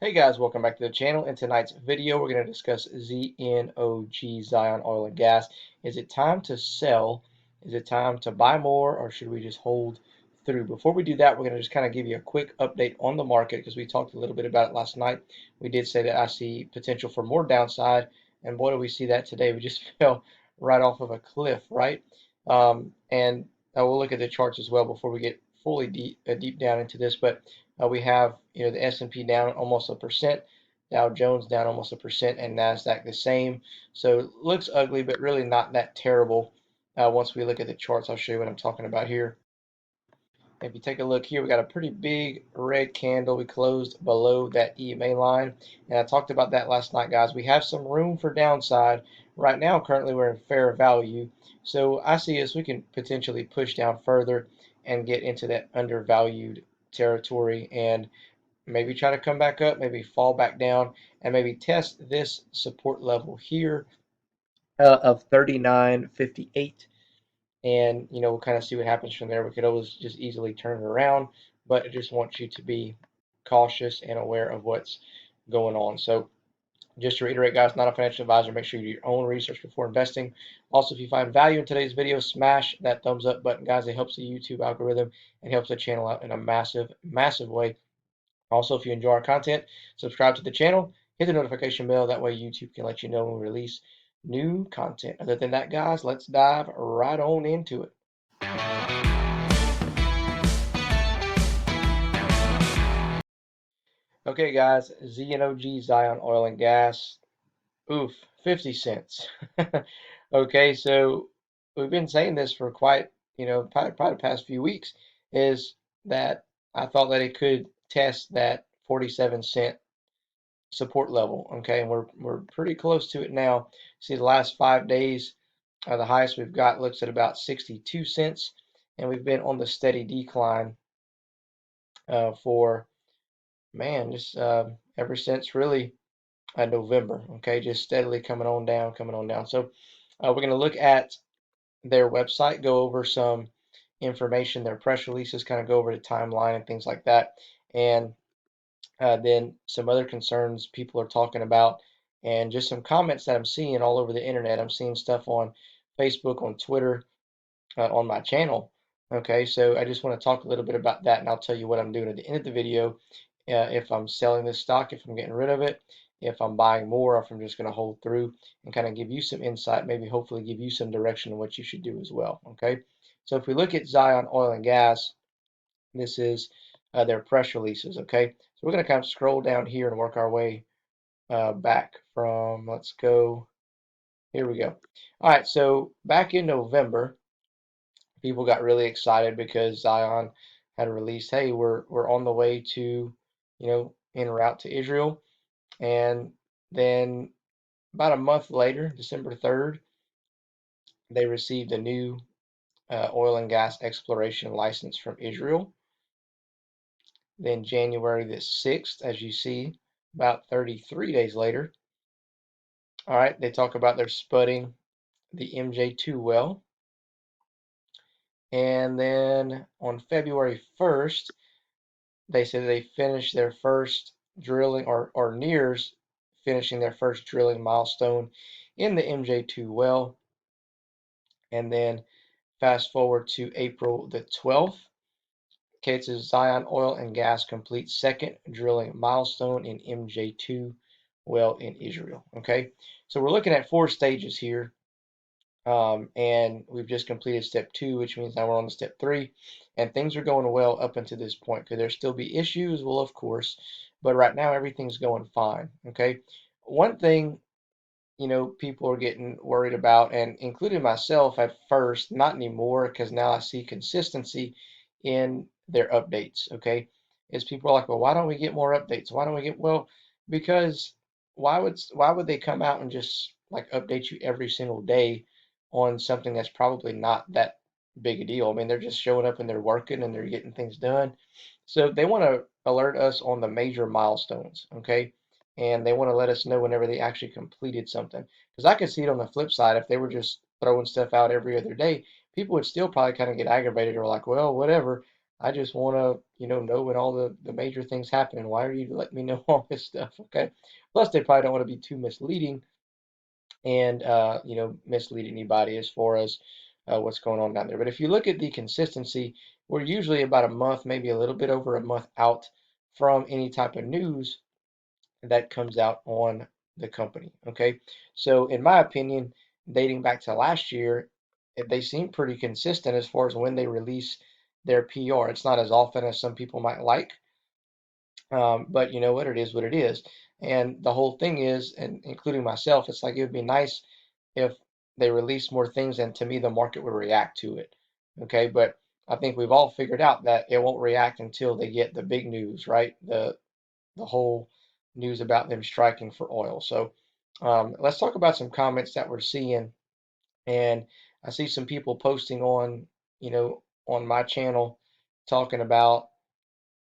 Hey guys, welcome back to the channel. In tonight's video, we're going to discuss ZNOG, Zion Oil and Gas. Is it time to sell? Is it time to buy more, or should we just hold through? Before we do that, we're going to just kind of give you a quick update on the market because we talked a little bit about it last night. We did say that I see potential for more downside, and boy, do we see that today. We just fell right off of a cliff, right? And we'll look at the charts as well before we get fully deep down into this, but we have the S&P down almost 1%, Dow Jones down almost 1%, and Nasdaq the same. So it looks ugly, but really not that terrible. Once we look at the charts, I'll show you what I'm talking about here. If you take a look here, we got a pretty big red candle. We closed below that EMA line, and I talked about that last night, guys. We have some room for downside. Right now, currently, we're in fair value. So I see us, we can potentially push down further and get into that undervalued territory and maybe try to come back up, maybe fall back down, and maybe test this support level here of 39.58. And we'll kind of see what happens from there. We could always just easily turn it around, but I just want you to be cautious and aware of what's going on. So just to reiterate, guys, not a financial advisor. Make sure you do your own research before investing. Also, if you find value in today's video, smash that thumbs up button, guys. It helps the YouTube algorithm and helps the channel out in a massive, massive way. Also, if you enjoy our content, subscribe to the channel, hit the notification bell. That way YouTube can let you know when we release new content. Other than that, guys, let's dive right on into it. Okay, guys, ZNOG, Zion Oil and Gas. Oof, 50 cents. Okay, so we've been saying this for quite, probably the past few weeks, is that I thought that it could test that 47-cent support level. Okay, and we're pretty close to it now. See, the last 5 days, the highest we've got looks at about 62 cents, and we've been on the steady decline for just ever since really November. Okay, just steadily coming on down, coming on down. So we're going to look at their website, go over some information, their press releases, kind of go over the timeline and things like that, and then some other concerns people are talking about, and just some comments that I'm seeing all over the internet. I'm seeing stuff on Facebook, on Twitter, on my channel. Okay, so I just want to talk a little bit about that, and I'll tell you what I'm doing at the end of the video. If I'm selling this stock, if I'm getting rid of it, if I'm buying more, or if I'm just going to hold through and kind of give you some insight, maybe hopefully give you some direction on what you should do as well. Okay, so if we look at Zion Oil and Gas, this is their press releases. Okay, so we're going to kind of scroll down here and work our way back from, let's go, here we go. All right, so back in November, people got really excited because Zion had released, hey, we're on the way to, en route to Israel. And then about a month later, December 3rd, they received a new oil and gas exploration license from Israel. Then January the 6th, as you see, about 33 days later, all right, they talk about their spudding the MJ2 well. And then on February 1st, they said they finished their first drilling, or nears finishing their first drilling milestone in the MJ2 well. And then fast forward to April the 12th. Okay, it says Zion Oil and Gas completes second drilling milestone in MJ2 well in Israel. Okay, so we're looking at 4 stages here. And we've just completed step 2, which means now we're on to step 3, and things are going well up until this point. Could there still be issues? Well, of course, but right now everything's going fine. Okay, one thing people are getting worried about, and including myself at first, not anymore, because now I see consistency in their updates. Okay, is people are like, well, why don't we get more updates? Why don't we get, well, because why would they come out and just like update you every single day on something that's probably not that big a deal? I mean, they're just showing up and they're working and they're getting things done. So they want to alert us on the major milestones, okay? And they want to let us know whenever they actually completed something. Because I could see it on the flip side, if they were just throwing stuff out every other day, people would still probably kind of get aggravated or like, well, whatever. I just want to, know when all the major things happen. And why are you letting me know all this stuff? Okay. Plus, they probably don't want to be too misleading and, mislead anybody as far as what's going on down there. But if you look at the consistency, we're usually about a month, maybe a little bit over a month out from any type of news that comes out on the company. Okay. So, in my opinion, dating back to last year, they seem pretty consistent as far as when they release their PR. It's not as often as some people might like, but you know what? It is what it is. And the whole thing is, and including myself, it's like it would be nice if they release more things, and to me, the market would react to it. Okay. But I think we've all figured out that it won't react until they get the big news, right? The whole news about them striking for oil. So let's talk about some comments that we're seeing. And I see some people posting on my channel talking about,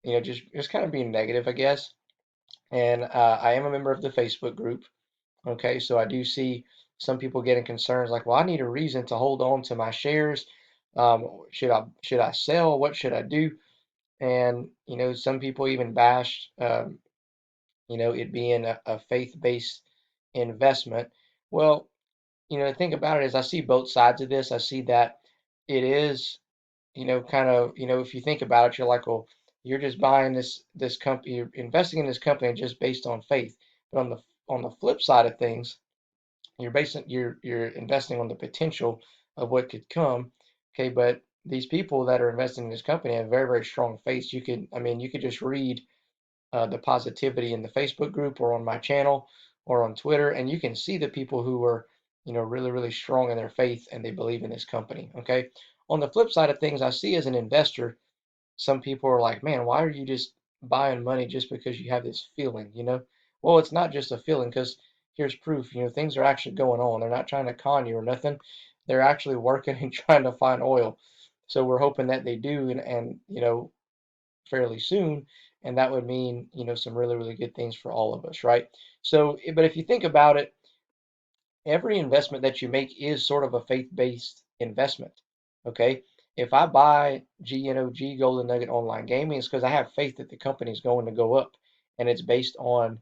just kind of being negative, I guess. And I am a member of the Facebook group. Okay, so I do see some people getting concerns like, well, I need a reason to hold on to my shares. Should I sell? What should I do? And some people even bashed it being a faith-based investment. Well, the thing about it is I see both sides of this. I see that it is, kind of, if you think about it, you're like, well, you're just buying this company, you're investing in this company just based on faith. But on the flip side of things, you're investing on the potential of what could come. Okay, but these people that are investing in this company have very, very strong faith. You could just read the positivity in the Facebook group or on my channel or on Twitter, and you can see the people who are, really, really strong in their faith and they believe in this company. Okay. On the flip side of things, I see as an investor, some people are like, man, why are you just buying money just because you have this feeling, Well, it's not just a feeling because here's proof, things are actually going on. They're not trying to con you or nothing. They're actually working and trying to find oil. So we're hoping that they do, and fairly soon, and that would mean some really, really good things for all of us, right? So, but if you think about it, every investment that you make is sort of a faith-based investment. Okay. If I buy GNOG, Golden Nugget Online Gaming, it's because I have faith that the company is going to go up, and it's based on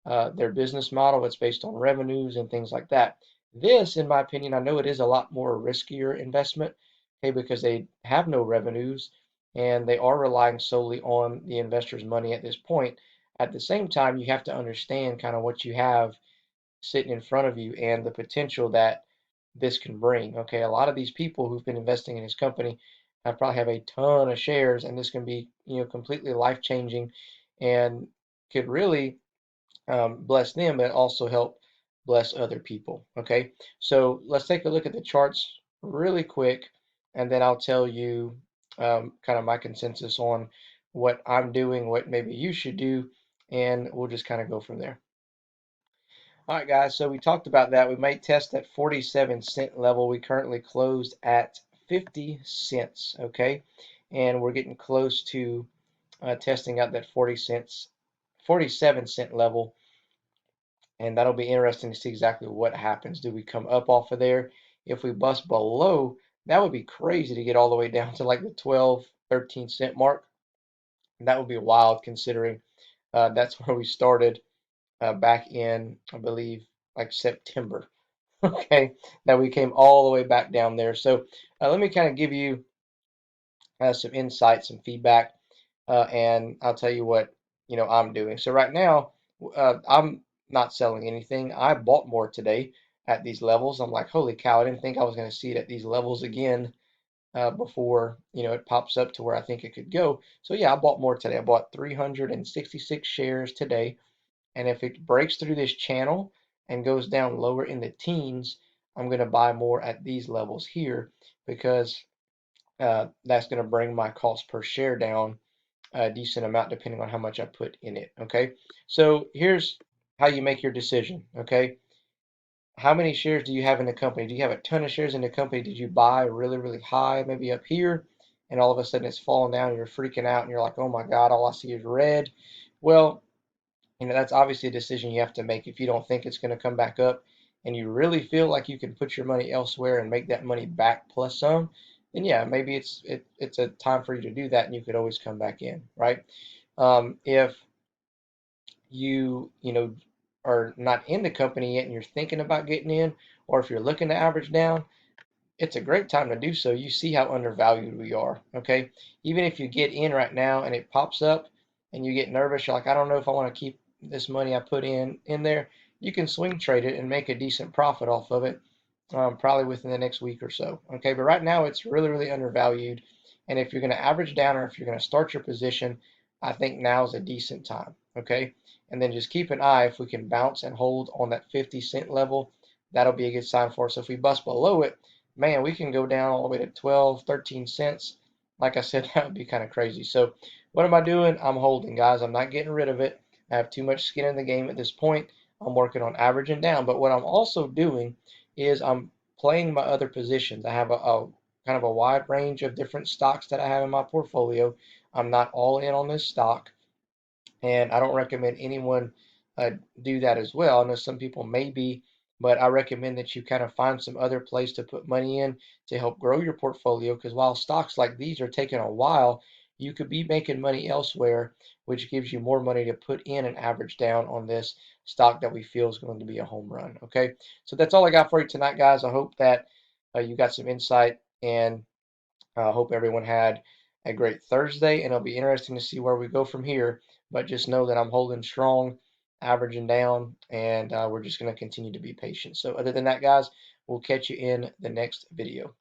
their business model. It's based on revenues and things like that. This, in my opinion, I know it is a lot more riskier investment, okay, because they have no revenues and they are relying solely on the investors' money at this point. At the same time, you have to understand kind of what you have sitting in front of you and the potential that this can bring. Okay, a lot of these people who've been investing in this company probably have a ton of shares, and this can be completely life changing, and could really bless them, but also help bless other people. Okay, so let's take a look at the charts really quick, and then I'll tell you kind of my consensus on what I'm doing, what maybe you should do, and we'll just kind of go from there. All right, guys, so we talked about that. We might test that 47-cent level. We currently closed at 50 cents, okay? And we're getting close to testing out that 47-cent level, and that'll be interesting to see exactly what happens. Do we come up off of there? If we bust below, that would be crazy to get all the way down to like the 12, 13-cent mark. That would be wild considering that's where we started back in, I believe, like September. Okay, that we came all the way back down there. So let me kind of give you some insight, some feedback, and I'll tell you what I'm doing. So right now, I'm not selling anything. I bought more today at these levels. I'm like, holy cow! I didn't think I was going to see it at these levels again before it pops up to where I think it could go. So yeah, I bought more today. I bought 366 shares today. And if it breaks through this channel and goes down lower in the teens, I'm going to buy more at these levels here because that's going to bring my cost per share down a decent amount depending on how much I put in it. Okay. So here's how you make your decision. Okay. How many shares do you have in the company? Do you have a ton of shares in the company? Did you buy really, really high, maybe up here, and all of a sudden it's falling down and you're freaking out and you're like, oh my God, all I see is red? Well, that's obviously a decision you have to make. If you don't think it's going to come back up and you really feel like you can put your money elsewhere and make that money back plus some, then yeah, maybe it's a time for you to do that, and you could always come back in, right? If you are not in the company yet and you're thinking about getting in, or if you're looking to average down, it's a great time to do so. You see how undervalued we are, okay? Even if you get in right now and it pops up and you get nervous, you're like, I don't know if I want to keep this money I put in there. You can swing trade it and make a decent profit off of it, probably within the next week or so. Okay, but right now it's really, really undervalued. And if you're going to average down or if you're going to start your position, I think now is a decent time. Okay, and then just keep an eye if we can bounce and hold on that 50 cent level. That'll be a good sign for us. If we bust below it, man, we can go down all the way to 12, 13 cents. Like I said, that would be kind of crazy. So, what am I doing? I'm holding, guys. I'm not getting rid of it. I have too much skin in the game at this point. I'm working on averaging down. But what I'm also doing is I'm playing my other positions. I have a kind of a wide range of different stocks that I have in my portfolio. I'm not all in on this stock, and I don't recommend anyone do that as well. I know some people may be, but I recommend that you kind of find some other place to put money in to help grow your portfolio. Because while stocks like these are taking a while, you could be making money elsewhere, which gives you more money to put in and average down on this stock that we feel is going to be a home run. Okay, so that's all I got for you tonight, guys. I hope that you got some insight, and I hope everyone had a great Thursday, and it'll be interesting to see where we go from here. But just know that I'm holding strong, averaging down, and we're just going to continue to be patient. So, other than that, guys, we'll catch you in the next video.